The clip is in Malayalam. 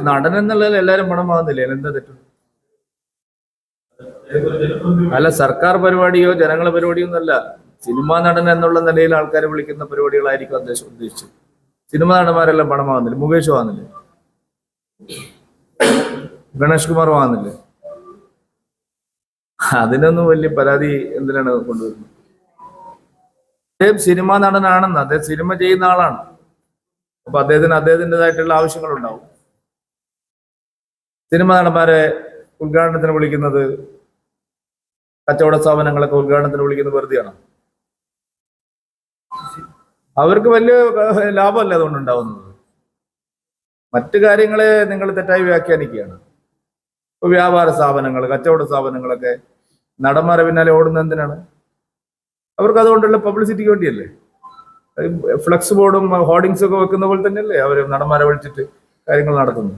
നടൻ എന്നുള്ളതിൽ എല്ലാവരും പണം വാങ്ങുന്നില്ലേ? എന്താ തെറ്റും? അല്ല, സർക്കാർ പരിപാടിയോ ജനങ്ങളെ പരിപാടിയോ ഒന്നല്ല. സിനിമാ നടൻ എന്നുള്ള നിലയിൽ ആൾക്കാരെ വിളിക്കുന്ന പരിപാടികളായിരിക്കും അദ്ദേഹം ഉദ്ദേശിച്ചത്. സിനിമാ നടന്മാരെല്ലാം പണം വാങ്ങുന്നില്ല. മുകേഷ് വാങ്ങുന്നില്ലേ? ഗണേഷ് കുമാർ വാങ്ങുന്നില്ലേ? അതിനൊന്നും വലിയ പരാതി എന്തിനാണ് കൊണ്ടുവരുന്നത്? അദ്ദേഹം സിനിമാ നടനാണെന്ന്, അദ്ദേഹം സിനിമ ചെയ്യുന്ന ആളാണ്. അപ്പൊ അദ്ദേഹത്തിൻ്റെതായിട്ടുള്ള ആവശ്യങ്ങളുണ്ടാവും. സിനിമാ നടന്മാരെ ഉദ്ഘാടനത്തിന് വിളിക്കുന്നത്, കച്ചവട സ്ഥാപനങ്ങളൊക്കെ ഉദ്ഘാടനത്തിന് വിളിക്കുന്നത് വെറുതെയാണ്. അവർക്ക് വലിയ ലാഭമല്ല അതുകൊണ്ട് ഉണ്ടാവുന്നത്. മറ്റു കാര്യങ്ങളെ നിങ്ങൾ തെറ്റായി വ്യാഖ്യാനിക്കുകയാണ്. ഇപ്പൊ വ്യാപാര സ്ഥാപനങ്ങൾ, കച്ചവട സ്ഥാപനങ്ങളൊക്കെ നടന്മാരെ പിന്നാലെ ഓടുന്നത് എന്തിനാണ്? അവർക്ക് അതുകൊണ്ടുള്ള പബ്ലിസിറ്റിക്ക് വേണ്ടിയല്ലേ? ഫ്ലക്സ് ബോർഡും ഹോർഡിങ്സും ഒക്കെ വെക്കുന്ന പോലെ തന്നെയല്ലേ അവർ നടന്മാരെ വിളിച്ചിട്ട് കാര്യങ്ങൾ നടത്തുന്നത്.